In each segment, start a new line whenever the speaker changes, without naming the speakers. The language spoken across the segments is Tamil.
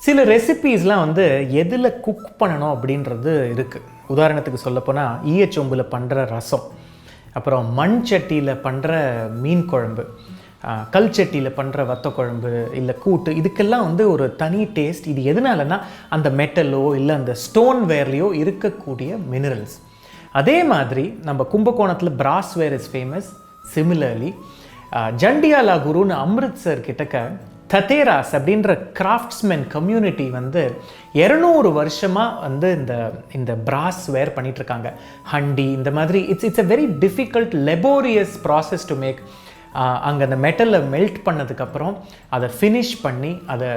சில ரெசிபீஸ்லாம் வந்து எதில் குக் பண்ணணும் அப்படின்றது இருக்குது. உதாரணத்துக்கு சொல்லப்போனால் ஈயச்சொம்பில் பண்ணுற ரசம், அப்புறம் மண் சட்டியில் பண்ணுற மீன் குழம்பு, கல் சட்டியில் பண்ணுற வத்த குழம்பு இல்லை கூட்டு, இதுக்கெல்லாம் வந்து ஒரு தனி டேஸ்ட். இது எதனாலன்னா அந்த மெட்டலோ இல்லை அந்த ஸ்டோன் வேர்லேயோ இருக்கக்கூடிய மினரல்ஸ். அதே மாதிரி நம்ம கும்பகோணத்தில் பிராஸ் வேர் இஸ் ஃபேமஸ். சிமிலர்லி ஜண்டியாலா குருன்னு அம்ரித்சர் கிட்டக்க தத்தேராஸ் அப்படின்ற கிராஃப்ட்ஸ்மென் கம்யூனிட்டி வந்து 200 வருஷமாக வந்து இந்த பிராஸ் வேர் பண்ணிகிட்ருக்காங்க. ஹண்டி இந்த மாதிரி it's a very difficult laborious process to make. அங்கே அந்த மெட்டலை மெல்ட் பண்ணதுக்கப்புறம் அதை ஃபினிஷ் பண்ணி அதை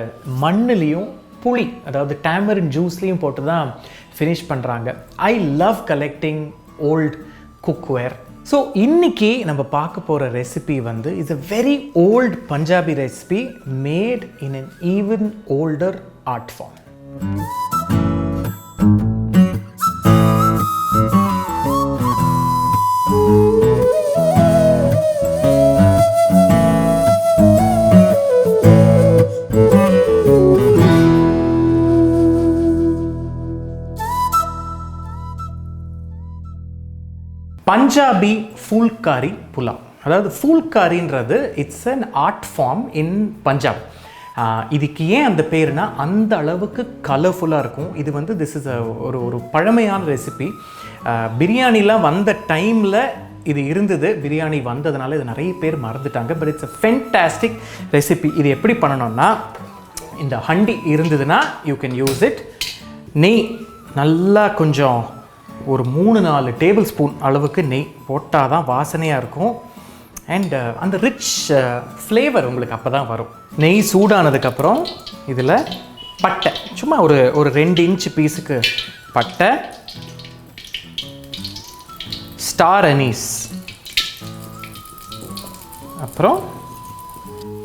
மண்ணுலேயும் புளி, அதாவது டேமரின் ஜூஸ்லேயும் போட்டு தான் ஃபினிஷ் பண்ணுறாங்க. I love collecting old cookware. So இன்றைக்கி நம்ம பார்க்க போகிற ரெசிபி வந்து is a very old Punjabi recipe made in an even older art form. Punjabi Phulkari pulao. அதாவது ஃபூல்காரின்றது it's an art form in Punjab. இதுக்கு ஏன் அந்த பேர்னா அந்த அளவுக்கு கலர்ஃபுல்லாக இருக்கும். இது வந்து திஸ் இஸ் ஒரு பழமையான ரெசிபி. பிரியாணிலாம் வந்த டைமில் இது இருந்தது. பிரியாணி வந்ததுனால இது நிறைய பேர் மறந்துட்டாங்க. But it's a fantastic recipe. இது எப்படி பண்ணணும்னா, இந்த ஹண்டி இருந்ததுன்னா யூ கேன் யூஸ் இட். நெய் நல்லா கொஞ்சம் ஒரு 3-4 டேபிள் ஸ்பூன் அளவுக்கு நெய் போட்டால் தான் வாசனையாக இருக்கும். அண்ட் அந்த ரிச் ஃப்ளேவர் உங்களுக்கு அப்போ தான் வரும். நெய் சூடானதுக்கப்புறம் இதில் பட்டை, சும்மா ஒரு 2 இன்ச் பீஸுக்கு பட்டை, ஸ்டார் அனீஸ், அப்புறம்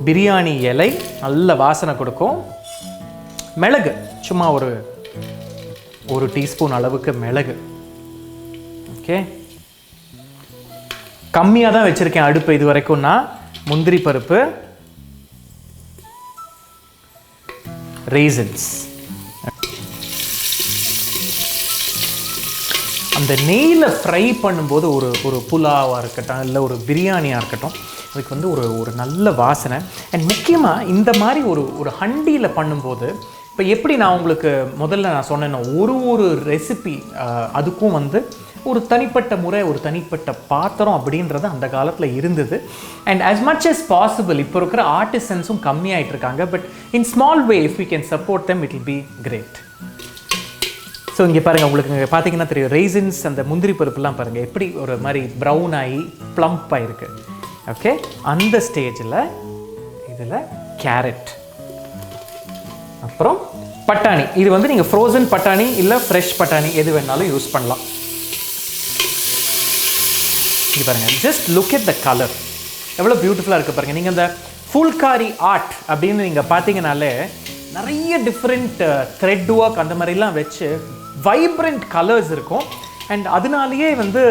பிரியாணி இலை நல்ல வாசனை கொடுக்கும். மிளகு, சும்மா ஒரு டீஸ்பூன் அளவுக்கு மிளகு. ஓகே, கம்மியாக தான் வச்சுருக்கேன் அடுப்பு இது வரைக்கும்னா. முந்திரி பருப்பு, ரேசன்ஸ். அந்த நெய்யில் ஃப்ரை பண்ணும்போது ஒரு புலாவாக இருக்கட்டும் இல்லை ஒரு பிரியாணியாக இருக்கட்டும், அதுக்கு வந்து ஒரு நல்ல வாசனை. அண்ட் முக்கியமாக இந்த மாதிரி ஒரு ஹண்டியில் பண்ணும்போது, இப்போ எப்படி நான் உங்களுக்கு முதல்ல நான் சொன்னேன்னா ஒரு ரெசிபி அதுக்கும் வந்து ஒரு தனிப்பட்ட முறை, ஒரு தனிப்பட்ட பாத்திரம் அப்படின்றது அந்த காலத்தில் இருந்தது. And as much as possible இப்போ இருக்கிற ஆர்டிசன்ஸும் கம்மியாகிட்டு இருக்காங்க. But in small way if you can support them it will be great. So இங்கே பாருங்கள், உங்களுக்கு இங்கே பார்த்தீங்கன்னா தெரியும், ரெய்சின்ஸ் அந்த முந்திரி பருப்புலாம் பாருங்கள் எப்படி ஒரு மாதிரி ப்ரௌன் ஆகி ப்ளம்பாக இருக்குது. ஓகே, அந்த ஸ்டேஜில் இதில் கேரட், அப்புறம் பட்டாணி. இது வந்து நீங்கள் ஃப்ரோசன் பட்டாணி இல்லை ஃப்ரெஷ் பட்டாணி எது வேணாலும் யூஸ் பண்ணலாம். இங்கே பாருங்கள், just look Ed the colour, எவ்வளோ பியூட்டிஃபுல்லாக இருக்குது பாருங்கள். நீங்கள் இந்த ஃபுல்காரி ஆர்ட் அப்படின்னு நீங்கள் பார்த்தீங்கனாலே நிறைய டிஃப்ரெண்ட் த்ரெட் ஒர்க் அந்த மாதிரிலாம் வச்சு வைப்ரண்ட் கலர்ஸ் இருக்கும். அண்ட் அதனாலேயே வந்து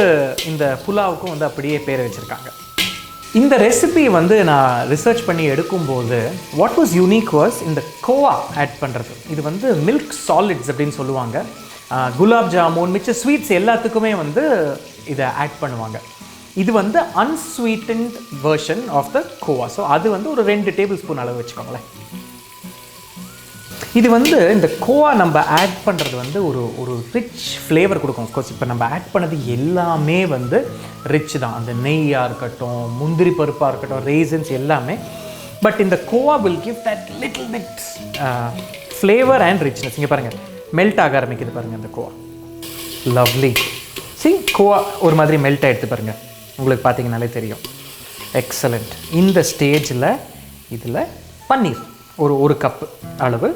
இந்த புலாவுக்கும் வந்து அப்படியே பேர் வச்சுருக்காங்க. இந்த ரெசிபி வந்து நான் ரிசர்ச் பண்ணி எடுக்கும்போது வாட் வாஸ் யூனிக் வாஸ் இந்த கோவா ஆட் பண்ணுறது. இது வந்து மில்க் சாலிட்ஸ் அப்படின்னு சொல்லுவாங்க. குலாப் ஜாமுன் மிச்ச ஸ்வீட்ஸ் எல்லாத்துக்குமே வந்து இதை ஆட் பண்ணுவாங்க. இது வந்து unsweetened version of the khoa. So அது வந்து ஒரு 2 டேபிள் ஸ்பூன் அளவு வச்சுக்கோங்களேன். இது வந்து இந்த கோவா நம்ம ஆட் பண்ணுறது வந்து ஒரு ரிச் ஃப்ளேவர் கொடுக்கும். அஃப்கோர்ஸ் இப்போ நம்ம ஆட் பண்ணது எல்லாமே வந்து ரிச் தான். அந்த நெய்யாக இருக்கட்டும், முந்திரி பருப்பாக இருக்கட்டும், ரேசன்ஸ் எல்லாமே. பட் இந்த Goa will give that little bit flavour and richness. இங்கே பாருங்கள், மெல்ட் ஆக ஆரம்பிக்குது பாருங்கள் இந்த கோவா. லவ்லி. சி, கோவா ஒரு மாதிரி மெல்ட் ஆகிடுது பாருங்கள், உங்களுக்கு பார்த்தீங்கனாலே தெரியும். எக்ஸலண்ட். இந்த ஸ்டேஜில் இதில் பன்னீர், ஒரு கப்பு அளவு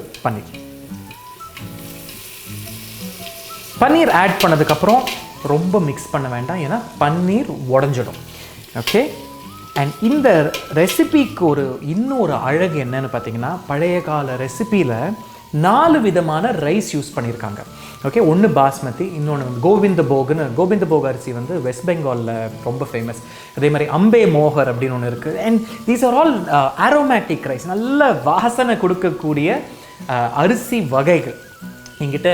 பன்னீர் ஆட் பண்ணதுக்கப்புறம் ரொம்ப மிக்ஸ் பண்ண வேண்டாம், ஏன்னா பன்னீர் உடஞ்சிடும். ஓகே, அண்ட் இந்த ரெசிபிக்கு இன்னொரு அழகு என்னன்னு பார்த்தீங்கன்னா, பழைய கால ரெசிப்பியில் 4 விதமான ரைஸ் யூஸ் பண்ணியிருக்காங்க. ஓகே, ஒன்று பாஸ்மதி, இன்னொன்று கோவிந்தபோக் அரிசி வந்து வெஸ்ட் பெங்காலில் ரொம்ப ஃபேமஸ். அதே மாதிரி அம்பே மோகர் அப்படின்னு ஒன்று இருக்குது. And these are all aromatic rice, நல்ல வாசனை கொடுக்கக்கூடிய அரிசி வகைகள் என்கிட்ட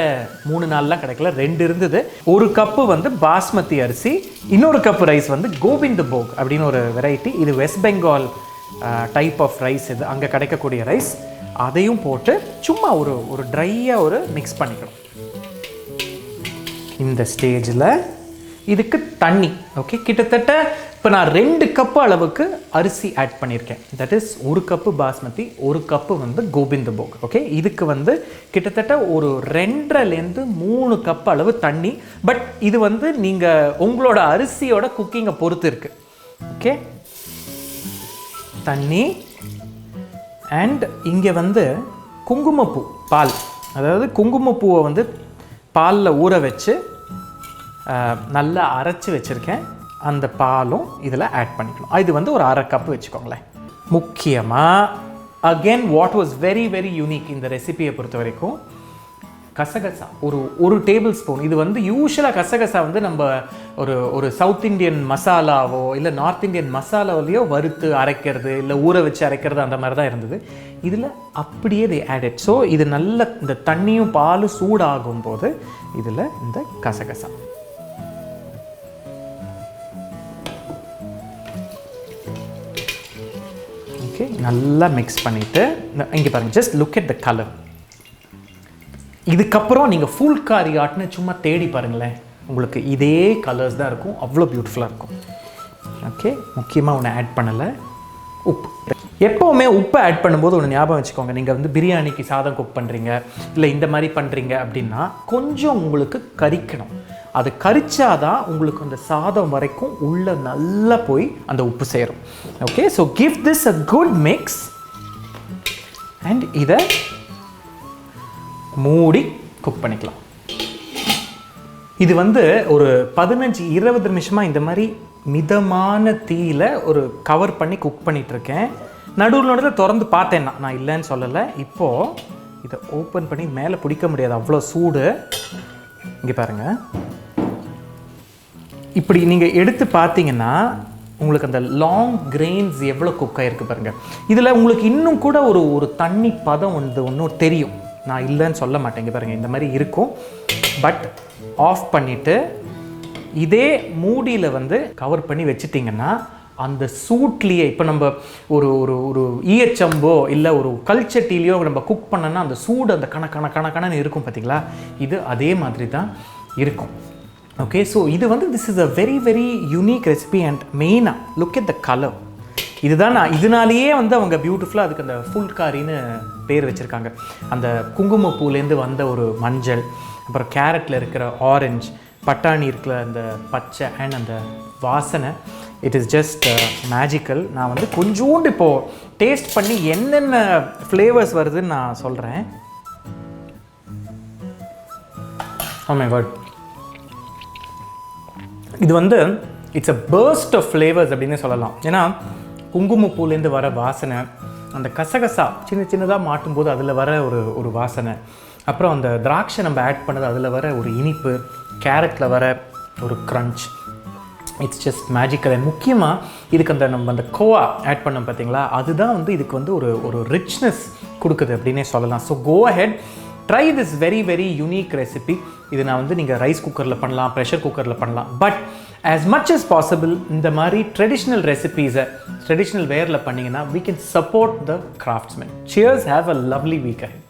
3 நாள்லாம் கிடைக்கல, 2 இருந்தது. ஒரு கப்பு வந்து பாஸ்மதி அரிசி, இன்னொரு கப்பு ரைஸ் வந்து கோவிந்தபோக் அப்படின்னு ஒரு வெரைட்டி. இது West Bengal type of rice, இது அங்கே கிடைக்கக்கூடிய ரைஸ். அதையும் போட்டு சும்மா ஒரு ட்ரையாக ஒரு மிக்ஸ் பண்ணிக்கணும். இந்த ஸ்டேஜில் இதுக்கு தண்ணி, ஓகே, கிட்டத்தட்ட இப்போ நான் 2 கப்பு அளவுக்கு அரிசி ஆட் பண்ணியிருக்கேன். That is 1 cup basmati, 1 cup வந்து கோவிந்தபோக். ஓகே, இதுக்கு வந்து கிட்டத்தட்ட ஒரு 2.5லேருந்து 3 கப் அளவு தண்ணி. பட் இது வந்து நீங்கள் உங்களோட அரிசியோட குக்கிங்கை பொறுத்து இருக்குது. ஓகே, தண்ணி அண்ட் இங்கே வந்து குங்குமப்பூ பால், அதாவது குங்குமப்பூவை வந்து பாலில் ஊற வச்சு நல்லா அரைச்சி வச்சுருக்கேன். அந்த பாலும் இதில் ஆட் பண்ணிக்கணும். இது வந்து ஒரு 1/2 கப்பு வச்சுக்கோங்களேன். முக்கியமாக again what was very very unique இந்த ரெசிபியை பொறுத்த வரைக்கும், கசகசா ஒரு டேபிள் ஸ்பூன். இது வந்து யூஸ்வலாக கசகசா வந்து நம்ம ஒரு சவுத் இண்டியன் மசாலாவோ இல்லை நார்த் இந்தியன் மசாலாவிலையோ வறுத்து அரைக்கிறது இல்லை ஊற வச்சு அரைக்கிறது அந்த மாதிரி தான் இருந்தது. இதில் அப்படியே they added. ஸோ இது நல்ல இந்த தண்ணியும் பாலும் சூடாகும் போது இதில் இந்த கசகசா, ஓகே, நல்லா மிக்ஸ் பண்ணிவிட்டு இங்கே பாருங்கள், just look at the colour. இதுக்கப்புறம் நீங்கள் ஃபுல்காரி ஆட்னு சும்மா தேடி பாருங்களேன், உங்களுக்கு இதே கலர்ஸ் தான் இருக்கும், அவ்வளோ பியூட்டிஃபுல்லாக இருக்கும். ஓகே, முக்கியமாக ஒன்று ஆட் பண்ணலை, உப்பு. எப்போவுமே உப்பை ஆட் பண்ணும்போது ஒன்று ஞாபகம் வச்சுக்கோங்க, நீங்கள் வந்து பிரியாணிக்கு சாதம் குக் பண்ணுறீங்க இல்லை இந்த மாதிரி பண்ணுறீங்க அப்படின்னா கொஞ்சம் உங்களுக்கு கரிக்கணும். அது கரிச்சாதான் உங்களுக்கு அந்த சாதம் வரைக்கும் உள்ளே நல்லா போய் அந்த உப்பு சேரும். Okay, so give this a good mix and இதை மூடி குக் பண்ணிக்கலாம். இது வந்து ஒரு 15-20 நிமிஷமாக இந்த மாதிரி மிதமான தீயில ஒரு கவர் பண்ணி குக் பண்ணிகிட்ருக்கேன். நடுவில் திறந்து பார்த்தேன்னா, நான் இல்லைன்னு சொல்லலை. இப்போது இதை ஓப்பன் பண்ணி மேலே பிடிக்க முடியாது, அவ்வளோ சூடு. இங்கே பாருங்கள், இப்படி நீங்கள் எடுத்து பார்த்தீங்கன்னா உங்களுக்கு அந்த லாங் கிரெயின்ஸ் எவ்வளோ குக் ஆகிருக்கு பாருங்கள். இதில் உங்களுக்கு இன்னும் கூட ஒரு தண்ணி பதம் ஒன்றும் தெரியும், நான் இல்லைன்னு சொல்ல மாட்டேங்க. பாருங்கள், இந்த மாதிரி இருக்கும். பட் ஆஃப் பண்ணிவிட்டு இதே மூடியில் வந்து கவர் பண்ணி வச்சுட்டிங்கன்னா அந்த சூட்லேயே இப்போ நம்ம ஒரு ஈயச்சம்போ இல்லை ஒரு கல்ச்சட்டிலையோ நம்ம குக் பண்ணோன்னா அந்த சூடு அந்த கணன்னு இருக்கும் பார்த்தீங்களா, இது அதே மாதிரி தான் இருக்கும். ஓகே, ஸோ இது வந்து this is a very very unique recipe and மெயினாக லுக் அட் த கலர். இதுதான் நான் இதனாலேயே வந்து அவங்க பியூட்டிஃபுல்லாக அதுக்கு அந்த ஃபுல்காரின்னு பேர் வச்சுருக்காங்க. அந்த குங்குமப்பூலேருந்து வந்த ஒரு மஞ்சள், அப்புறம் கேரட்டில் இருக்கிற ஆரஞ்சு, பட்டாணி இருக்கிற அந்த பச்சை அண்ட் அந்த வாசனை, இட் இஸ் ஜஸ்ட் மேஜிக்கல். நான் வந்து கொஞ்சோண்டு இப்போது டேஸ்ட் பண்ணி என்னென்ன ஃப்ளேவர்ஸ் வருதுன்னு நான் சொல்கிறேன். ஓ மை காட், இது வந்து it's a burst of flavours அப்படின்னு சொல்லலாம். ஏன்னா குங்குமப்பூலேருந்து வர வாசனை, அந்த கசகசா சின்னதாக மாட்டும்போது அதில் வர ஒரு வாசனை, அப்புறம் அந்த திராட்சை நம்ம ஆட் பண்ணது அதில் வர ஒரு இனிப்பு, கேரட்டில் வர ஒரு crunch, it's just magical. And முக்கியமாக இதுக்கு நம்ம அந்த khoa ஆட் பண்ணோம் பார்த்தீங்களா, அதுதான் வந்து இதுக்கு வந்து ஒரு ரிச்னஸ் கொடுக்குது அப்படின்னே சொல்லலாம். So go ahead, try this very very unique recipe. இது நான் வந்து நீங்கள் ரைஸ் குக்கரில் பண்ணலாம், ப்ரெஷர் குக்கரில் பண்ணலாம். But as much as possible இந்த மாதிரி ட்ரெடிஷ்னல் ரெசிபீஸை ட்ரெடிஷ்னல் வேரில் பண்ணிங்கன்னா we can support the craftsmen. Cheers, have a lovely week ahead.